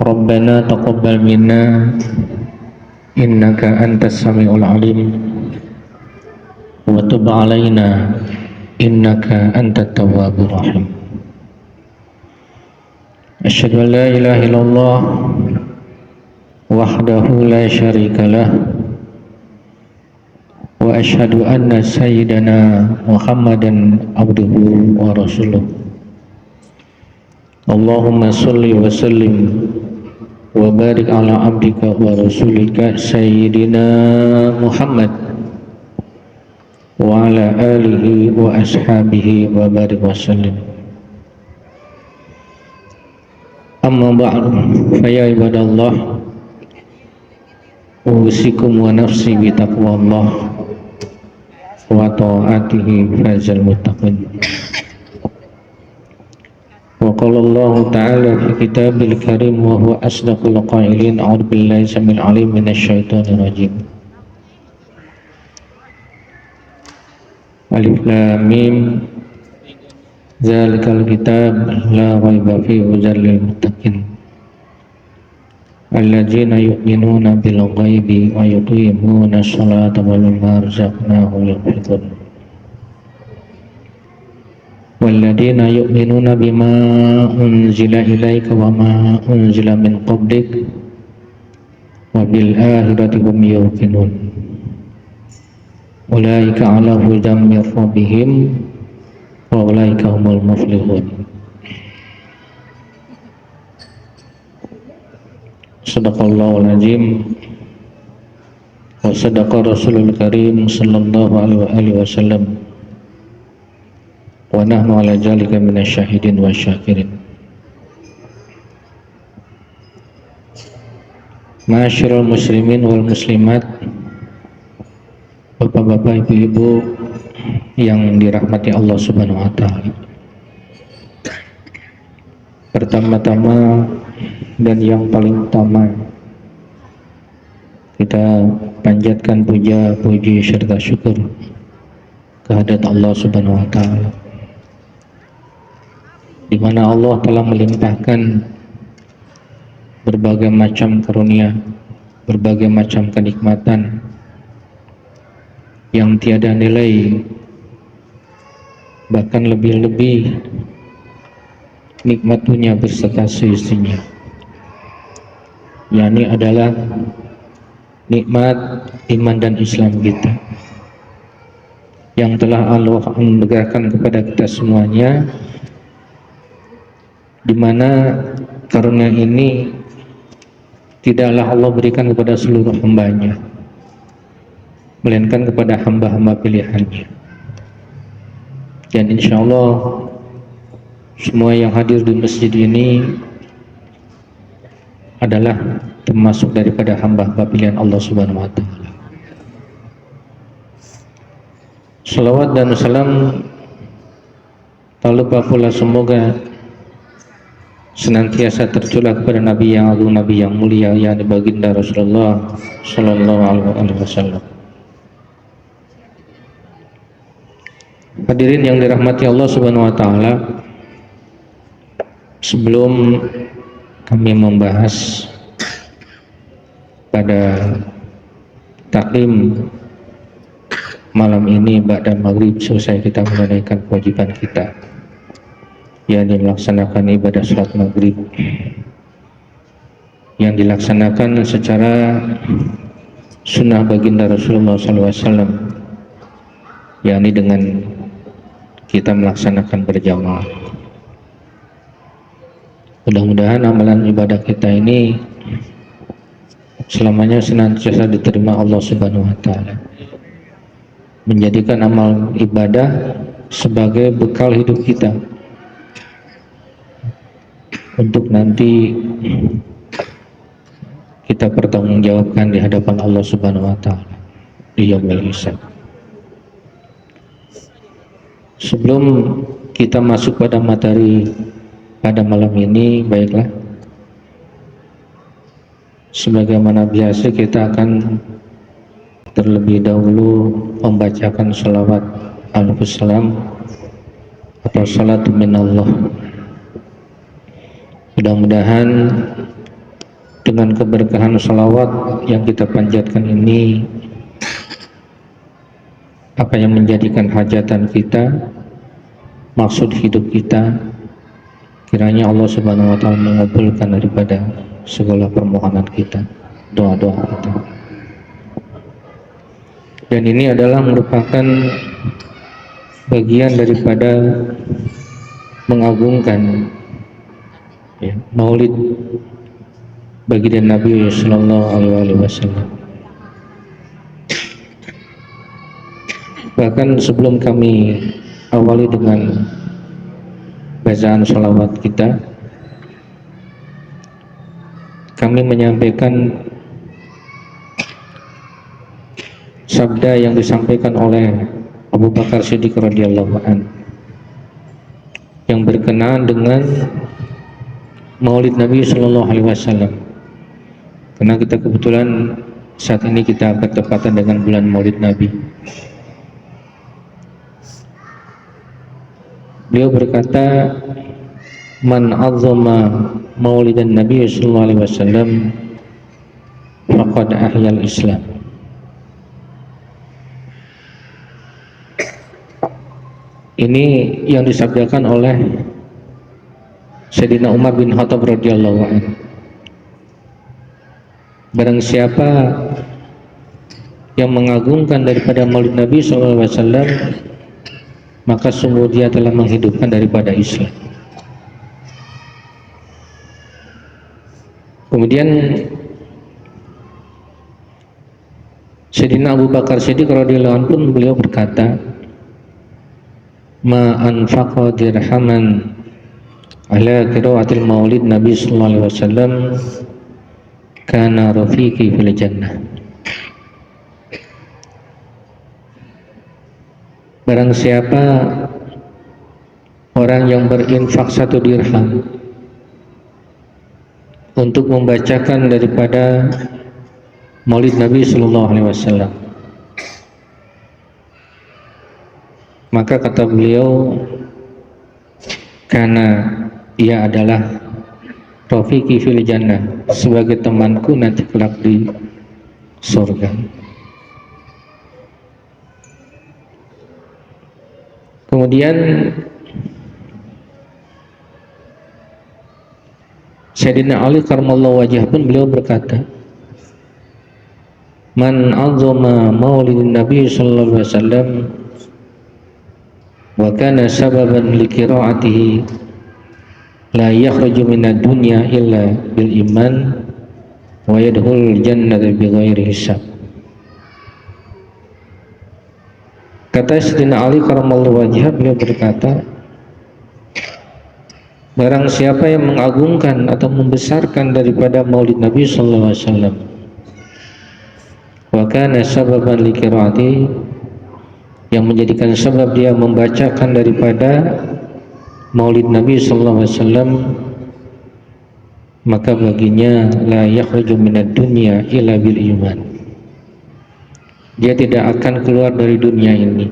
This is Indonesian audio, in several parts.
Rabbana taqabbal minna innaka antas samiul alim wa tub alaina innaka antat tawwabur rahim. Asyhadu an la ilaha illallah wahdahu la syarika lah wa asyhadu anna sayyidana Muhammadan abduhu wa rasuluh. Allahumma salli wa sallim wa barik ala abdika wa rasulika sayyidina Muhammad wa ala alihi wa ashabihi wa barik wa sallim. Amma ba'du, fa ya ibadallah, usikum wa nafsi bi taqwallah wa ta'atihi fazal muttaqin. Wa qala Allah ta'ala fi kitabil karim wa huwa asdaqul qailin. A'udzu billahi samil alim minasy syaithanir rajim. Alif lam mim, zalikal kitab la raiba fihi hudan lil muttaqin alladzina yu'minuna bil ghaibi wa yuqimuna sholata wa mimma razaqnahum yunfiqun walladzina yu'minuna bima unzila ilaika wa ma unzila min qablik wa bil akhirati hum yuqinun ulaika ala hudan min rabbihim wa ulaika humul muflihun. Sadaqallahul azim wa sadaqa rasulul karim sallallahu alaihi wasallam wa nahnu ala zalika minasy syahidin wa syakirin. Ma'asyiral muslimin wal muslimat, bapak-bapak, ibu-ibu yang dirahmati Allah Subhanahu wa taala. Pertama-tama dan yang paling utama, kita panjatkan puja, puji serta syukur kehadirat Allah Subhanahu wa taala, di mana Allah telah melimpahkan berbagai macam karunia, berbagai macam kenikmatan yang tiada nilai, bahkan lebih-lebih nikmat dunia beserta seisinya, yakni adalah nikmat iman dan Islam kita yang telah Allah anugerahkan kepada kita semuanya, di mana karunia ini tidaklah Allah berikan kepada seluruh hambanya, melainkan kepada hamba-hamba pilihannya. Dan insya Allah semua yang hadir di masjid ini adalah termasuk daripada hamba-hamba pilihan Allah Subhanahu wa taala. Salawat dan salam tak lupa pula semoga senantiasa tercurah kepada Nabi yang agung, Nabi yang mulia, yakni baginda Rasulullah sallallahu alaihi wasallam. Hadirin yang dirahmati Allah Subhanahu wa taala, sebelum kami membahas pada taklim malam ini ba'da maghrib, selesai kita menunaikan kewajiban kita, yakni melaksanakan ibadah salat maghrib yang dilaksanakan secara sunnah baginda Rasulullah SAW, yakni dengan kita melaksanakan berjamaah. Mudah-mudahan amalan ibadah kita ini selamanya senantiasa diterima Allah Subhanahu wa taala, menjadikan amal ibadah sebagai bekal hidup kita untuk nanti kita pertanggungjawabkan di hadapan Allah Subhanahu wa taala di yaumul hisab. Sebelum kita masuk pada materi pada malam ini, baiklah, sebagaimana biasa kita akan terlebih dahulu membacakan salawat al-salam atau salatu minallah. Mudah-mudahan dengan keberkahan salawat yang kita panjatkan ini, apa yang menjadikan hajatan kita, maksud hidup kita, kiranya Allah Subhanahu wa taala mengabulkan daripada segala permohonan kita, doa-doa kita. Dan ini adalah merupakan bagian daripada mengagungkan maulid baginda Nabi sallallahu alaihi wasallam. Bahkan sebelum kami awali dengan bacaan sholawat kita, kami menyampaikan sabda yang disampaikan oleh Abu Bakar Siddiq radhiyallahu anhu yang berkenaan dengan Maulid Nabi sallallahu alaihi wasallam. Karena kita kebetulan saat ini kita bertepatan dengan bulan Maulid Nabi. Beliau berkata, "Man 'azzama Maulidan Nabi sallallahu alaihi wasallam faqad ahyal Islam." Ini yang disabdakan oleh Sayyidina Umar bin Khattab radhiyallahu anhu. Barang siapa yang mengagungkan daripada Maulid Nabi sallallahu alaihi wasallam, maka sungguh dia telah menghidupkan daripada Islam. Kemudian Sayyidina Abu Bakar Siddiq radhiyallahu anhu pun beliau berkata, "Ma anfaqa dirhaman ala qiraatil Maulid Nabi sallallahu alaihi wasallam kana rafiqi fil jannah." Barang siapa orang yang berinfak 1 dirham untuk membacakan daripada Maulid Nabi sallallahu alaihi wasallam, maka kata beliau, karena ia adalah rafiqi fil jannah, sebagai temanku nanti kelak di surga. Kemudian Sayyidina Ali karramallahu wajhah pun beliau berkata, "Man 'azzama maulidin Nabi sallallahu alaihi wasallam wa kana sababan li qiraatihi la yakhruju minad dunya illa bil iman wa yadkhulul jannata bighairi hisab." Kata Sayyidina Ali karramallahu wajhah, beliau berkata, barang siapa yang mengagungkan atau membesarkan daripada Maulid Nabi sallallahu alaihi wasallam, wa kana sababan li qiraati, yang menjadikan sebab dia membacakan daripada Maulid Nabi sallallahu alaihi wasallam, maka baginya la yakhruju minad dunya illa bil iman, dia tidak akan keluar dari dunia ini.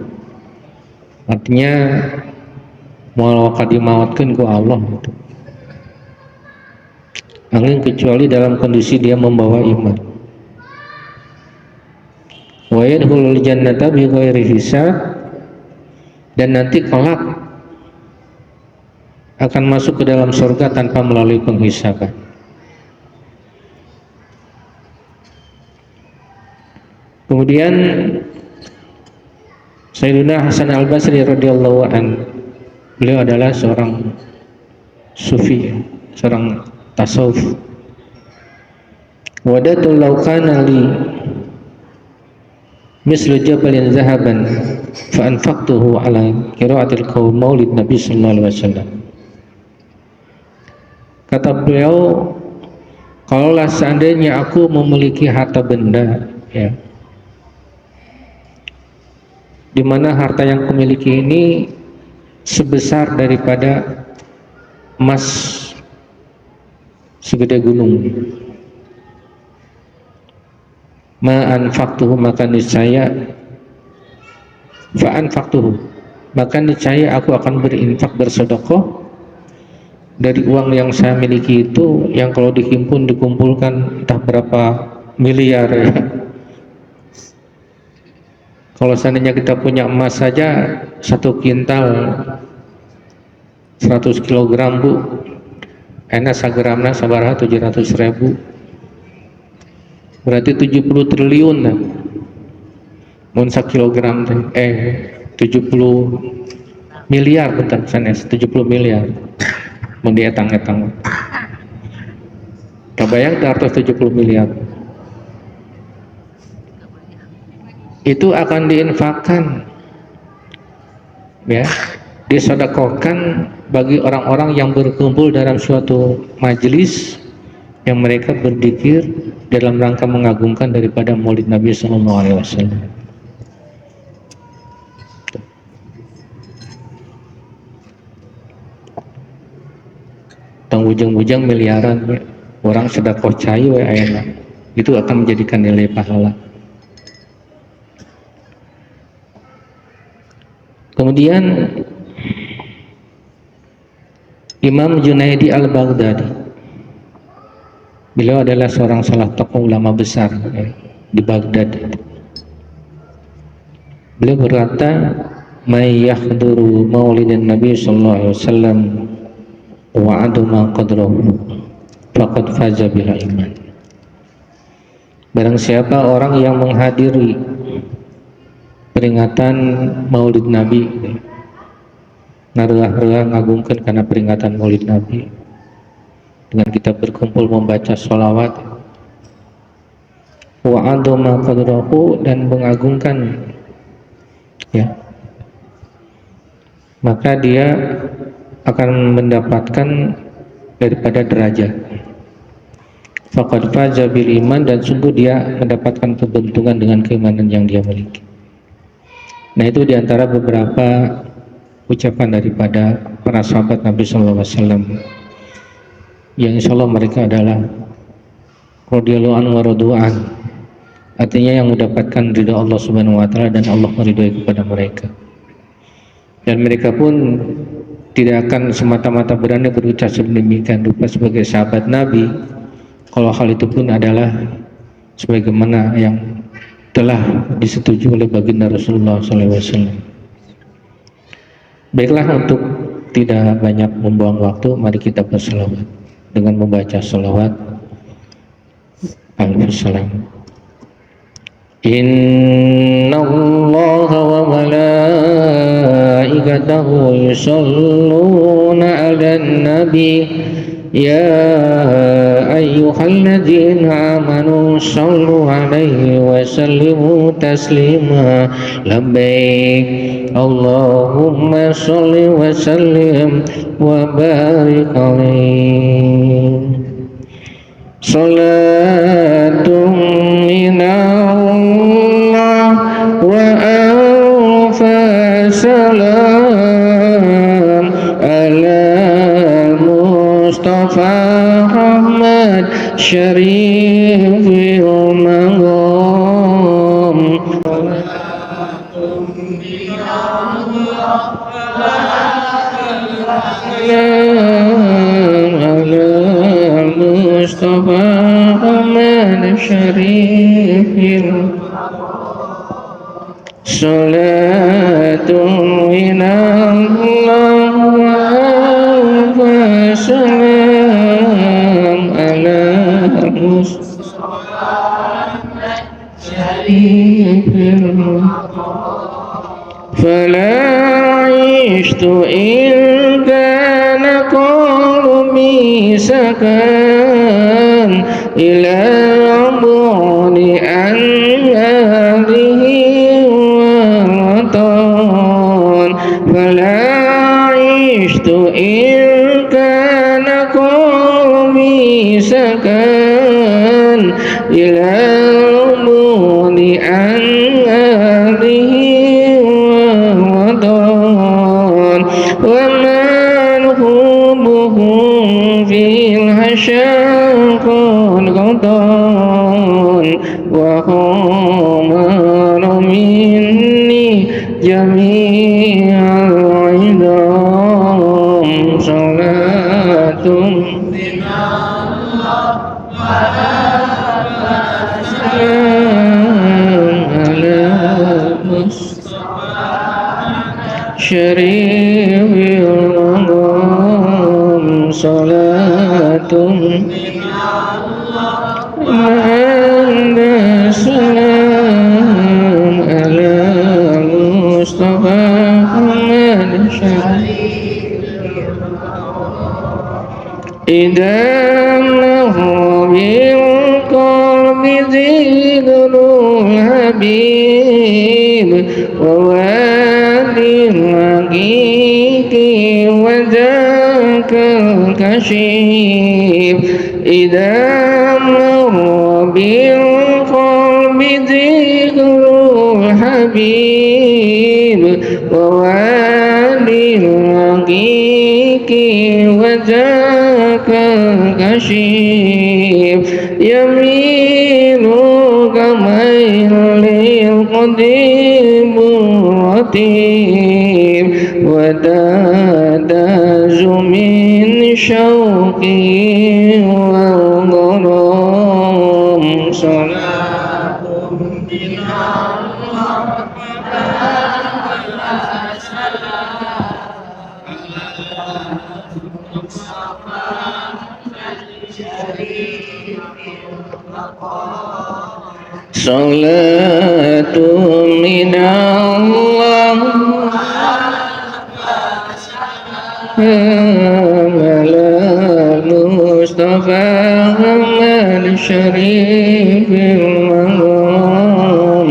Artinya walau kadimawatkan ku Allah itu angin, kecuali dalam kondisi dia membawa iman. Wa yadkhulul jannata bighairi hisab, dan nanti kelak akan masuk ke dalam surga tanpa melalui penghisaban. Kemudian Sayyidina Hasan al-Basri radhiyallahu anhu, beliau adalah seorang sufi, seorang tasawuf. Wadatul law kana li mislu jabalin zahaban fa anfaqtuhu ala qiraatil qaum maulid Nabi sallallahu alaihi wasallam. Kata beliau, kalaulah seandainya aku memiliki harta benda, ya, di mana harta yang kumiliki ini sebesar daripada emas segede gunung, ma anfaqtuhu, maka niscaya fa anfaqtuhu, maka niscaya aku akan berinfak, bersedekah dari uang yang saya miliki itu, yang kalau dikumpulkan entah berapa miliar ya. Kalau seandainya kita punya emas saja 1 kintal 100 kilogram bu, enak sagramna sabaraha 700.000, berarti 70 triliun nah. Mun 1 kilogram 70 miliar bentar sanes 70 miliar mun dietang-etang. Kebayang 170 miliar itu akan diinfakkan ya, disedekahkan bagi orang-orang yang berkumpul dalam suatu majelis yang mereka berzikir dalam rangka mengagungkan daripada Maulid Nabi sallallahu alaihi wasallam. Bujang-bujang miliaran orang sedekah cai we ayeuna, itu akan menjadikan nilai pahala. Kemudian Imam Junaidi al-Baghdadi, beliau adalah seorang salah tokoh ulama besar ya, di Baghdad. Beliau berkata, "May yahduru maulidin Nabi sallallahu alaihi wasallam wa aduma qadrahu faqad faza bil iman." Barang siapa orang yang menghadiri peringatan Maulid Nabi, naruh-naruh ngagungkan karena peringatan Maulid Nabi, dengan kita berkumpul membaca sholawat, wa aduma qadrahu, dan mengagungkan ya, maka dia akan mendapatkan daripada derajat faqad faza bil iman, dan sungguh dia mendapatkan keberuntungan dengan keimanan yang dia miliki. Nah, itu diantara beberapa ucapan daripada para sahabat Nabi sallallahu alaihi wasallam yang insyaallah mereka adalah radhiyallahu anhu wa radu'an, artinya yang mendapatkan ridha Allah subhanahu wa ta'ala dan Allah meridhai kepada mereka. Dan mereka pun tidak akan semata-mata berani berucap sedemikian rupa sebagai sahabat Nabi kalau hal itu pun adalah sebagaimana yang telah disetujui oleh baginda Rasulullah SAW. Baiklah, untuk tidak banyak membuang waktu, mari kita berselawat dengan membaca selawat al-salam. Inna Allah wa malaikatahu yusalluna ala nabi ya ayyuhalladzina amanu sallu alaihi wa sallimu taslima. Labbaik Allahumma salli wa sallim wa barik alaihi. Salatun minallah wa alfa salam ala Mustafa Ahmad Syarifil Maqam. Salatun minallah Mustafa Ahmad Syarifil. Salatun minallah wa salam ala Mustafa Ahmad Syarifil. Fala ishtu in kana qalbi sakan ila abudi an hadhihi watan. Fala ishtu in kana qalbi sakan ila abudi an hadhihi syaqan qatan wa qamar minni jami'al idam. Salat شريف الغرام صلاة عند السلام على المصطفى محمد شريف إذا مر بالقلب ذكر الحبيب ووادي الرقيق وذاك الكشيف إذا مر بالقلب ذكر الحبيب ووادي الرقيق وذاك الكشيف يمين كميل القديم الرتيب وتهتز من شوقي والغرام صلاة من الله صلاة من الله على المصطفى محمد الشريف المنام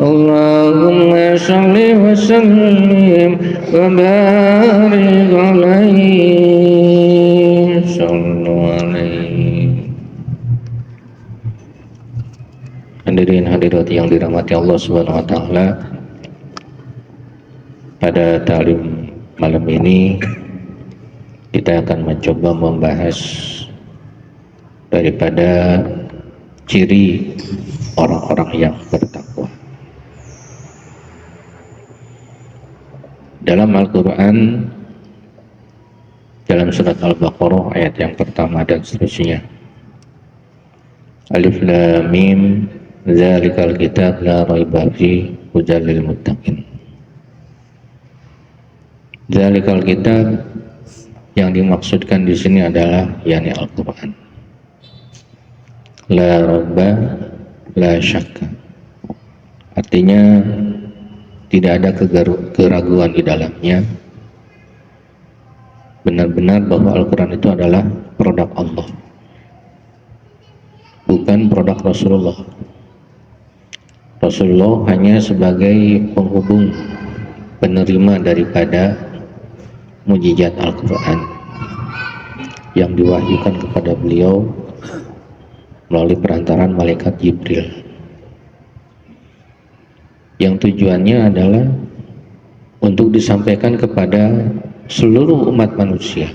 اللهم صل وسلم وبارك عليه صلوا عليه. Hadirin hadirat yang dirahmati Allah Subhanahu wa taala, pada ta'lim malam ini kita akan mencoba membahas daripada ciri orang-orang yang bertakwa. Dalam Al-Quran, dalam surat Al-Baqarah ayat yang pertama dan seterusnya, Alif Lam Mim Dzalikal kitab la raiba fihi hudal lil muttaqin. Dzalikal kitab yang dimaksudkan di sini adalah yakni Al-Qur'an. La raiba la syakka. Artinya tidak ada keraguan di dalamnya. Benar-benar bahwa Al-Qur'an itu adalah produk Allah, bukan produk Rasulullah. Rasulullah hanya sebagai penghubung, penerima daripada mukjizat Al-Quran yang diwahyukan kepada beliau melalui perantaran malaikat Jibril, yang tujuannya adalah untuk disampaikan kepada seluruh umat manusia.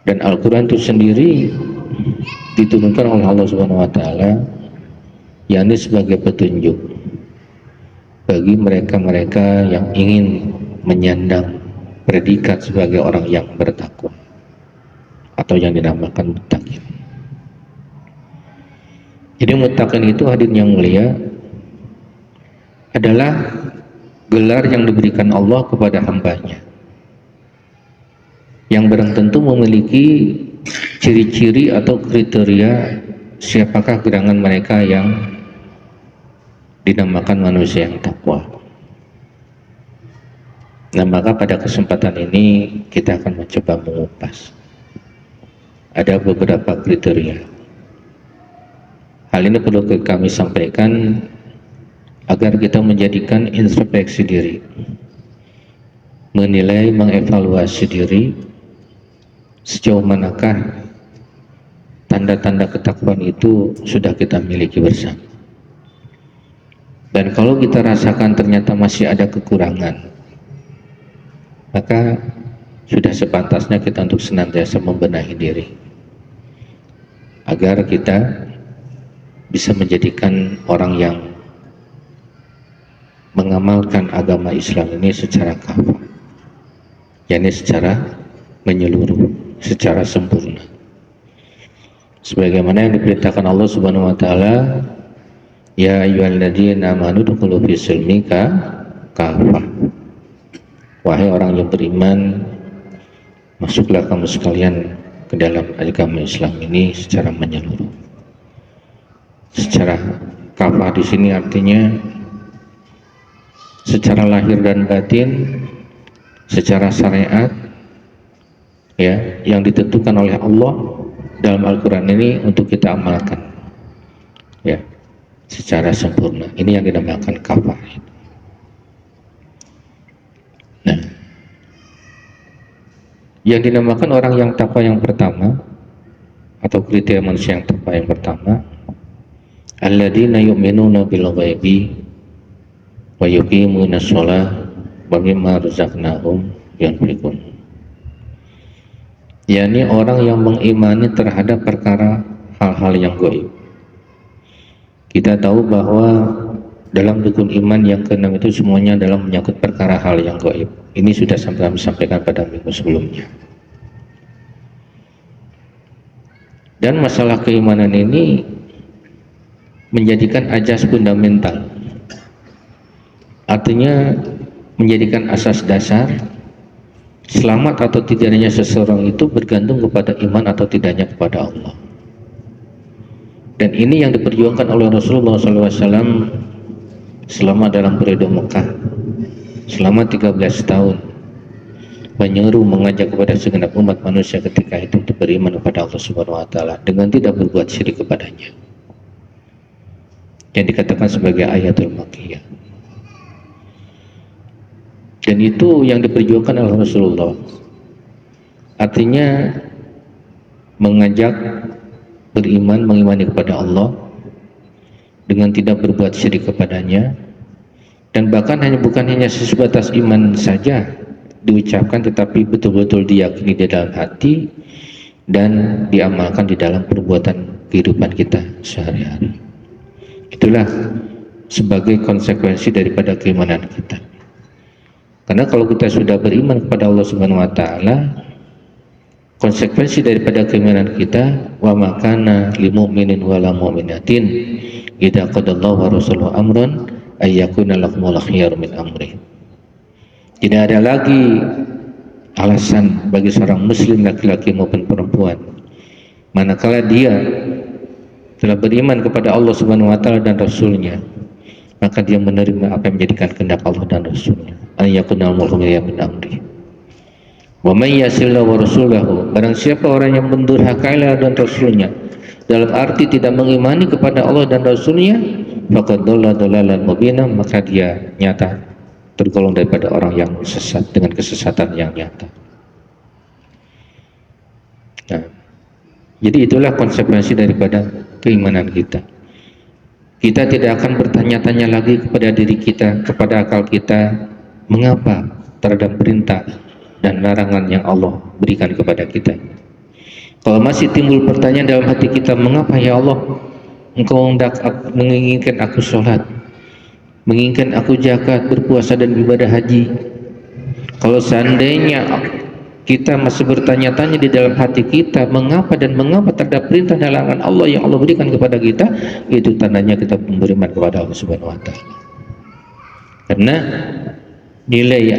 Dan Al-Quran itu sendiri diturunkan oleh Allah Subhanahu wa taala, yakni sebagai petunjuk bagi mereka-mereka yang ingin menyandang predikat sebagai orang yang bertakwa atau yang dinamakan muttaqin. Jadi muttaqin itu, hadirin yang mulia, adalah gelar yang diberikan Allah kepada hambanya yang barang tentu memiliki ciri-ciri atau kriteria siapakah gerangan mereka yang dinamakan manusia yang takwa. Nah, maka pada kesempatan ini kita akan mencoba mengupas ada beberapa kriteria. Hal ini perlu kami sampaikan agar kita menjadikan introspeksi diri, menilai, mengevaluasi diri, sejauh manakah tanda-tanda ketakwaan itu sudah kita miliki bersama. Dan kalau kita rasakan ternyata masih ada kekurangan, maka sudah sepantasnya kita untuk senantiasa membenahi diri agar kita bisa menjadikan orang yang mengamalkan agama Islam ini secara kafah, yakni secara menyeluruh secara sempurna. Sebagaimana yang diperintahkan Allah Subhanahu wa taala, ya ayyuhalladzina amanu dkhulu fis silmi kafah. Wahai orang yang beriman, masuklah kamu sekalian ke dalam agama Islam ini secara menyeluruh. Secara kafah di sini artinya secara lahir dan batin, secara syariat, ya, yang ditentukan oleh Allah dalam Al-Quran ini untuk kita amalkan, ya, secara sempurna. Ini yang dinamakan kafah. Nah, yang dinamakan orang yang takwa yang pertama atau kriteria manusia yang takwa yang pertama, alladzina yu'minuna bil ghaibi wa yuqimuna shalah wa mimma razaqnahum yunfiqun. yakni orang yang mengimani terhadap perkara hal-hal yang gaib. Kita tahu bahwa dalam rukun iman yang keenam itu semuanya dalam menyangkut perkara hal yang gaib. Ini sudah kami sampaikan pada minggu sebelumnya. Dan masalah keimanan ini menjadikan ajas fundamental. Artinya menjadikan asas dasar selamat atau tidaknya seseorang itu bergantung kepada iman atau tidaknya kepada Allah. Dan ini yang diperjuangkan oleh Rasulullah SAW selama dalam periode Mekah, selama 13 tahun, menyeru mengajak kepada segenap umat manusia ketika itu untuk beriman kepada Allah Subhanahu wa taala dengan tidak berbuat syirik kepadanya. Yang dikatakan sebagai ayatul makkiyah. Dan itu yang diperjuangkan oleh Rasulullah. Artinya mengajak beriman, mengimani kepada Allah dengan tidak berbuat syirik kepadanya, dan bahkan bukan hanya sebatas iman saja diucapkan, tetapi betul-betul diyakini di dalam hati dan diamalkan di dalam perbuatan kehidupan kita sehari-hari. Itulah sebagai konsekuensi daripada keimanan kita. Karena kalau kita sudah beriman kepada Allah Subhanahu wa taala, konsekuensi daripada keimanan kita, wa makana lil mu'minin wa la mu'minatin idza qadallahu wa rasuluhu amran ay yakuna lahumul khiyar min amri. Tidak ada lagi alasan bagi seorang muslim laki-laki maupun perempuan manakala dia telah beriman kepada Allah Subhanahu wa taala dan rasulnya, maka dia menerima apa yang menjadikan kehendak Allah dan rasulnya. Ayakunal mulhumiyah min amri. Wa may yasillahu wa rasulahu, barang siapa orang yang mendurhakai Allah dan rasulnya, dalam arti tidak mengimani kepada Allah dan rasulnya, faqad dhalla dhalalan mubina, maka dia nyata tergolong daripada orang yang sesat dengan kesesatan yang nyata. Nah, jadi itulah konsekuensi daripada keimanan kita. Kita tidak akan bertanya-tanya lagi kepada diri kita, kepada akal kita, mengapa terhadap perintah dan larangan yang Allah berikan kepada kita. Kalau masih timbul pertanyaan dalam hati kita, mengapa ya Allah Engkau menginginkan aku sholat, menginginkan aku zakat, berpuasa dan ibadah haji. Kalau seandainya kita masih bertanya-tanya di dalam hati kita, mengapa terhadap perintah dan larangan Allah yang Allah berikan kepada kita, itu tandanya kita beriman kepada Allah Subhanahu wa taala. Karena nilai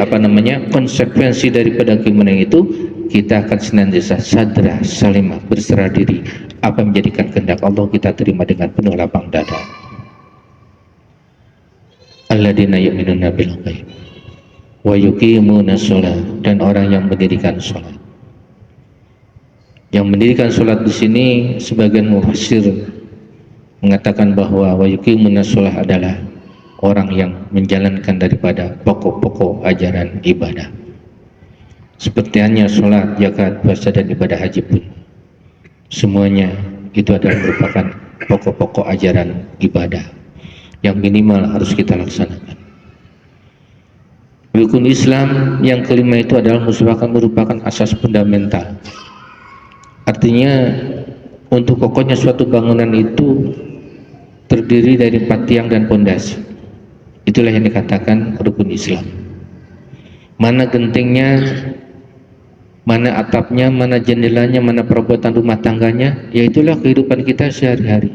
konsekuensi daripada keimanan itu, kita akan senantiasa sadrah salimah, berserah diri, apa yang menjadikan kehendak Allah kita terima dengan penuh lapang dada. Alladzina yu'minuna bil ghaib wa yuqimuna shalah, dan orang yang mendirikan salat. Yang mendirikan salat di sini sebagian mufassir mengatakan bahwa wa yuqimuna shalah adalah orang yang menjalankan daripada pokok-pokok ajaran ibadah. Seperti hanya sholat, zakat, puasa dan ibadah haji pun, semuanya itu adalah merupakan pokok-pokok ajaran ibadah yang minimal harus kita laksanakan. Rukun Islam yang kelima itu adalah merupakan asas fundamental. Artinya untuk kokohnya suatu bangunan itu terdiri dari 4 tiang dan pondasi. Itulah yang dikatakan rukun Islam. Mana gentingnya mana atapnya, mana jendelanya, mana perbuatan rumah tangganya, yaitulah kehidupan kita sehari-hari.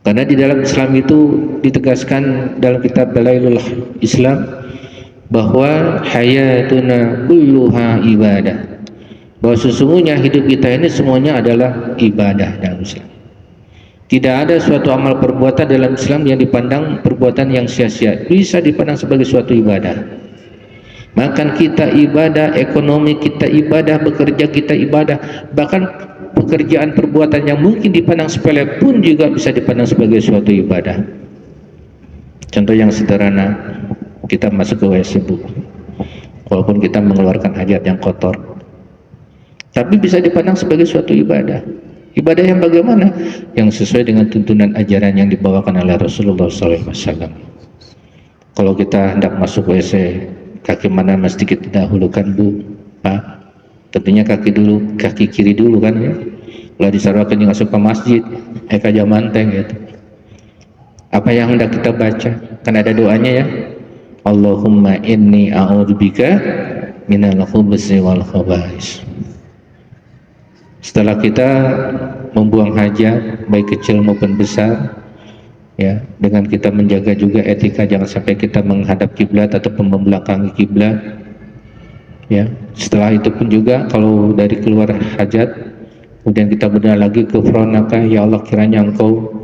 Karena di dalam Islam itu ditegaskan dalam kitab Dalailul Islam bahwa hayatuna kulluha ibadah, bahwa sesungguhnya hidup kita ini semuanya adalah ibadah dalam Islam. Tidak ada suatu amal perbuatan dalam Islam yang dipandang perbuatan yang sia-sia, bisa dipandang sebagai suatu ibadah. Makan kita ibadah, ekonomi kita ibadah, bekerja kita ibadah, bahkan pekerjaan perbuatan yang mungkin dipandang sepele pun juga bisa dipandang sebagai suatu ibadah. Contoh yang sederhana, kita masuk ke WC, Bu, walaupun kita mengeluarkan hajat yang kotor, tapi bisa dipandang sebagai suatu ibadah. Ibadah yang bagaimana? Yang sesuai dengan tuntunan ajaran yang dibawakan oleh Rasulullah SAW. Kalau kita hendak masuk WC, kaki mana mesti kita dahulukan, Bu? Pak, tentunya kaki dulu, kaki kiri dulu kan ya. Kalau disarwakan yang masuk ke masjid, eka jamanteng gitu. Apa yang hendak kita baca? Kan ada doanya ya. Allahumma inni a'udzubika minal khubuthi wal khaba'is. Setelah kita membuang hajat baik kecil maupun besar, ya, dengan kita menjaga juga etika, jangan sampai kita menghadap kiblat ataupun membelakangi kiblat, ya. Setelah itu pun juga kalau dari keluar hajat, kemudian kita berdoa lagi ke Fronaka, ya Allah kiranya Engkau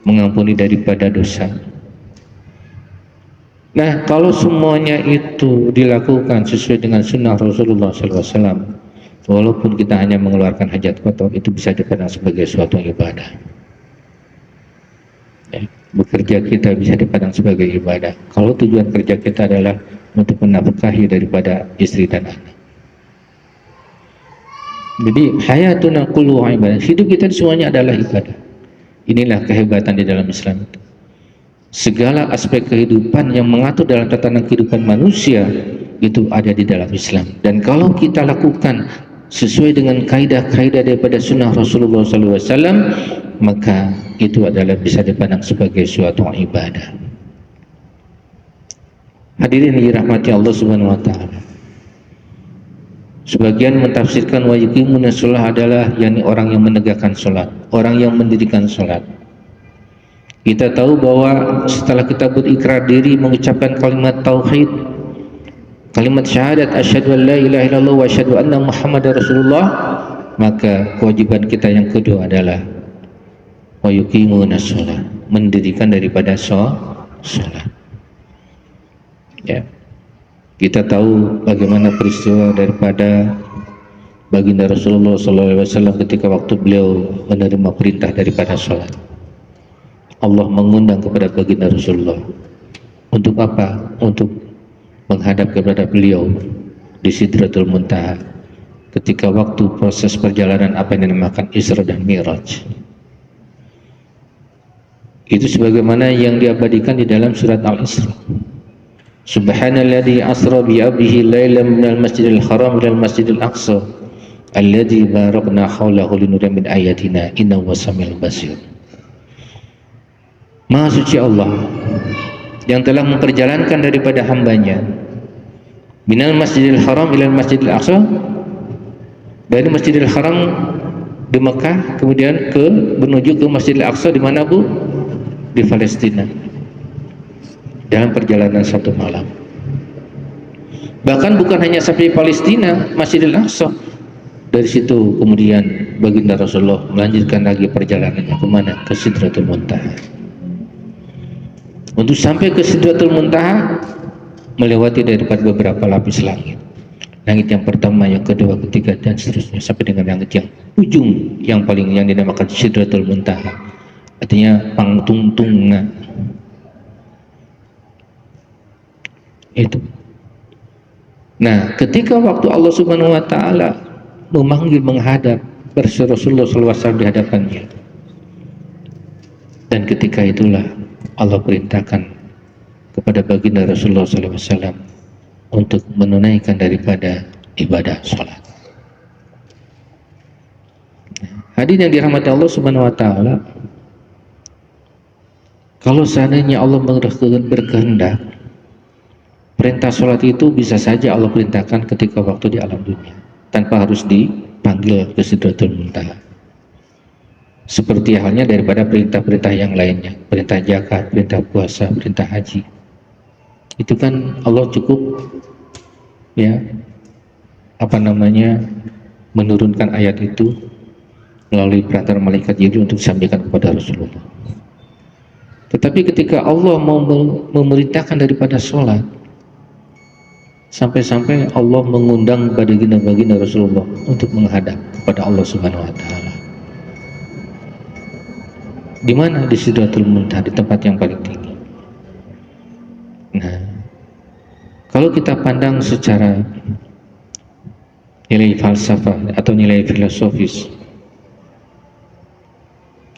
mengampuni daripada dosa. Nah, kalau semuanya itu dilakukan sesuai dengan sunnah Rasulullah SAW, walaupun kita hanya mengeluarkan hajat kotor, itu bisa dipandang sebagai suatu ibadah. Ya, bekerja kita bisa dipandang sebagai ibadah kalau tujuan kerja kita adalah untuk menafkahi daripada istri dan anak. Jadi hayatuna kulluha ibadah, hidup kita semuanya adalah ibadah. Inilah kehebatan di dalam Islam itu. Segala aspek kehidupan yang mengatur dalam tatanan kehidupan manusia itu ada di dalam Islam. Dan kalau kita lakukan sesuai dengan kaidah-kaidah daripada sunnah Rasulullah SAW, maka itu adalah bisa dipandang sebagai suatu ibadah. Hadirin yang dirahmati Allah Subhanahu wa taala. Sebagian mentafsirkan wa yuqimuna shalah adalah yakni orang yang menegakkan salat, orang yang mendirikan salat. Kita tahu bahwa setelah kita berikrar diri mengucapkan kalimat tauhid, kalimat syahadat asyhadu an la ilaha illallah wa asyhadu anna muhammadar rasulullah, maka kewajiban kita yang kedua adalah wa yuqimuna shalah, mendirikan daripada salat. Ya. Kita tahu bagaimana peristiwa daripada baginda Rasulullah SAW ketika waktu beliau menerima perintah daripada salat. Allah mengundang kepada baginda Rasulullah untuk apa? Untuk menghadap kepada beliau di Sidratul Muntaha ketika waktu proses perjalanan apa yang dinamakan Isra dan Mi'raj. Itu sebagaimana yang diabadikan di dalam surat Al-Isra. Subhanalladzi asra bi 'abdihi lailan minal masjidil haram ilal masjidil aqsa alladzi barakna haulahu linuriya min ayatina innahu wasamiul basir. Maha suci Allah yang telah memperjalankan daripada hambanya minal masjidil haram ilal masjidil aqsa, dari masjidil haram di Mekah kemudian menuju ke masjidil aqsa di mana, Bu? Di Palestina, dalam perjalanan satu malam. Bahkan bukan hanya sampai Palestina, Masjidil Aqsa, dari situ kemudian baginda Rasulullah melanjutkan lagi perjalanannya kemana? Ke Sidratul Muntaha. Untuk sampai ke Sidratul Muntaha melewati daripada beberapa lapis langit. Langit yang pertama, yang kedua, ketiga, dan seterusnya sampai dengan langit yang ujung yang paling yang dinamakan Sidratul Muntaha. Artinya pangtungtungan. Itu. Nah, ketika waktu Allah Subhanahu wa taala memanggil menghadap Rasulullah SAW di hadapannya, dan ketika itulah Allah perintahkan kepada baginda Rasulullah SAW untuk menunaikan daripada ibadah salat. Hadirin yang dirahmati Allah Subhanahu wa taala, kalau seandainya Allah berkehendak, perintah sholat itu bisa saja Allah perintahkan ketika waktu di alam dunia. tanpa harus dipanggil ke Sidratul Muntaha. Seperti halnya daripada perintah-perintah yang lainnya, perintah zakat, perintah puasa, perintah haji. Itu kan Allah cukup ya menurunkan ayat itu melalui perantara malaikat Jibril untuk disampaikan kepada Rasulullah. Tetapi ketika Allah mau memerintahkan daripada sholat, sampai-sampai Allah mengundang baginda Rasulullah untuk menghadap kepada Allah Subhanahu wa taala. Di mana? Di Sidratul Muntaha, di tempat yang paling tinggi. Nah, kalau kita pandang secara nilai falsafah atau nilai filosofis,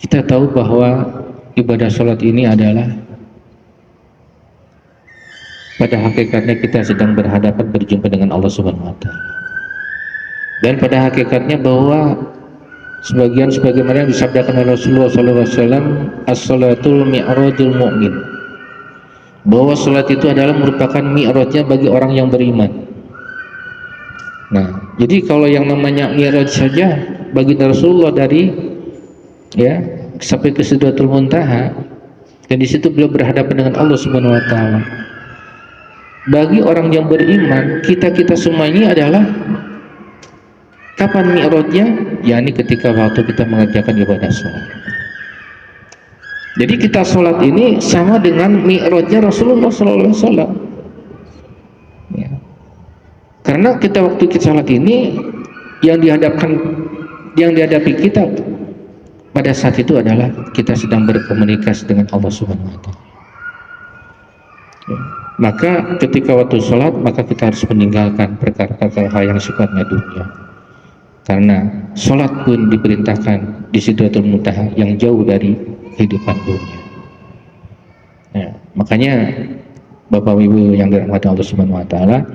kita tahu bahwa ibadah sholat ini adalah pada hakikatnya kita sedang berhadapan berjumpa dengan Allah Subhanahu wa taala. Dan pada hakikatnya bahwa sebagaimana yang disabdakan oleh Rasulullah SAW, as-salatul mi'rajul mu'min, bahwa salat itu adalah merupakan mi'rajnya bagi orang yang beriman. Nah, jadi kalau yang namanya mi'raj saja bagi Rasulullah dari sampai ke Sidratul Muntaha, dan di situ beliau berhadapan dengan Allah Subhanahu wa taala. Bagi orang yang beriman, kita semua ini adalah kapan mi'rajnya? Yakni ketika waktu kita mengerjakan ibadah sholat. Jadi kita sholat ini sama dengan mi'rajnya Rasulullah SAW. Ya. Karena kita waktu kita sholat ini yang dihadapi kita pada saat itu adalah kita sedang berkomunikasi dengan Allah Subhanahu wa taala. Ya. Maka ketika waktu sholat, maka kita harus meninggalkan perkara-perkara yang sifatnya dunia. Karena sholat pun diperintahkan di Sidratul Muntaha yang jauh dari kehidupan dunia. Ya, makanya Bapak Ibu yang dirahmati Allah Subhanahu wa taala,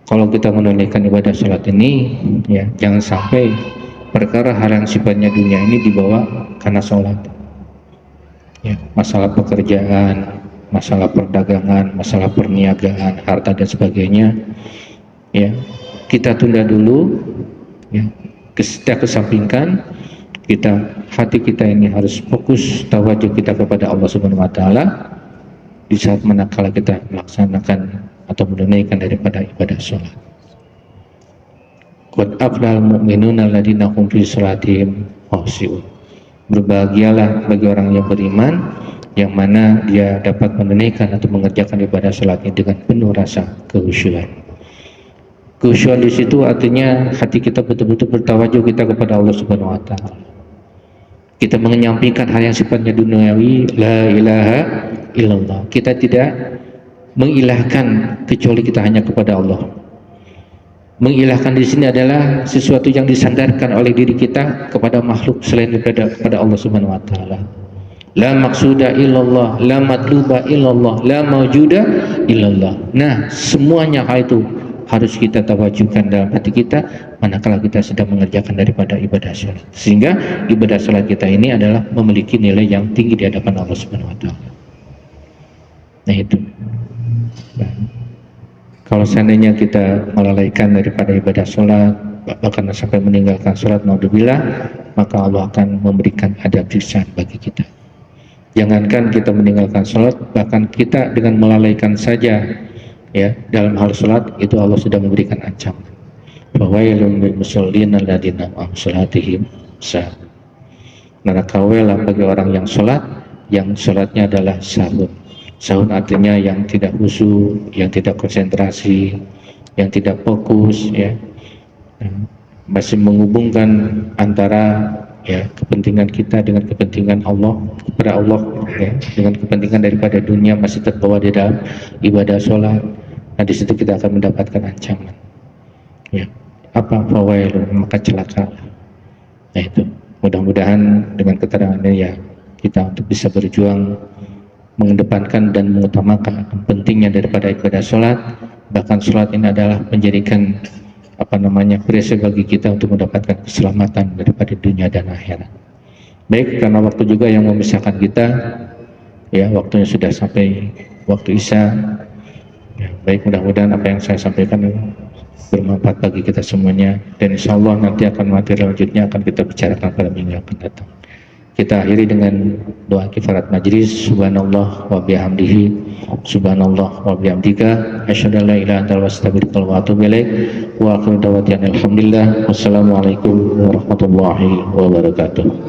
kalau kita menunaikan ibadah sholat ini, ya jangan sampai perkara hal yang sifatnya dunia ini dibawa karena sholat. Ya, masalah pekerjaan, masalah perdagangan, masalah perniagaan, harta dan sebagainya, ya kita tunda dulu. Ya, kita kesampingkan, hati kita ini harus fokus tawajuh kita kepada Allah Subhanahu wa taala di saat manakala kita melaksanakan atau menunaikan daripada ibadah sholat. Qad aflahal mu'minuna alladziina hum fi sholatihim khashi'un. Berbahagialah bagi orang yang beriman yang mana dia dapat menunaikan atau mengerjakan ibadah sholatnya dengan penuh rasa kekhusyuan. Kekhusyuan di situ artinya hati kita betul-betul bertawajuh kita kepada Allah Subhanahu wa taala. Kita menyampaikan hal yang sifatnya duniawi, la ilaha illallah. Kita tidak mengilahkan kecuali kita hanya kepada Allah. Mengilahkan di sini adalah sesuatu yang disandarkan oleh diri kita kepada makhluk selain kepada Allah Subhanahu wa taala. La maqsuda illallah, la matluba illallah, la mawjuda illallah. Nah, semuanya hal itu harus kita tawajuhkan dalam hati kita manakala kita sedang mengerjakan daripada ibadah sholat, sehingga ibadah sholat kita ini adalah memiliki nilai yang tinggi di hadapan Allah Subhanahu wa taala. Nah itu. Nah, kalau seandainya kita melalaikan daripada ibadah sholat, bahkan sampai meninggalkan sholat, naudzubillah, maka Allah akan memberikan adab siksa bagi kita. Jangankan kita meninggalkan sholat, bahkan kita dengan melalaikan saja ya dalam hal sholat itu Allah sudah memberikan ancaman. Fawailun lil musallin alladzina hum an sholatihim sahun. Neraka lah bagi orang yang sholat, yang sholatnya adalah sahun. Sahun artinya yang tidak khusyuk, yang tidak konsentrasi, yang tidak fokus, ya, masih menghubungkan antara ya kepentingan kita dengan kepentingan Allah kepada Allah, ya, dengan kepentingan daripada dunia masih terbawa di dalam ibadah sholat. Nah di situ kita akan mendapatkan ancaman. Ya, apa fawailun, maka celaka. Nah itu, mudah-mudahan dengan keterangan ini ya kita untuk bisa berjuang mengedepankan dan mengutamakan pentingnya daripada ibadah sholat. Bahkan sholat ini adalah menjadikan prinsip bagi kita untuk mendapatkan keselamatan daripada dunia dan akhirat. Baik, karena waktu juga yang memisahkan kita, ya waktunya sudah sampai waktu Isya. Ya, baik, mudah-mudahan apa yang saya sampaikan bermanfaat bagi kita semuanya, dan insya Allah nanti akan materi lanjutnya akan kita bicarakan pada minggu yang akan datang. Kita akhiri dengan doa kifarat majlis. Subhanallah wa bihamdihi, subhanallah wa bihamdika, asyhadu an la ilaha illa anta astaghfiruka wa atubu ilaik. Wa akhiru da'wana alhamdulillah. Wassalamualaikum warahmatullahi wabarakatuh.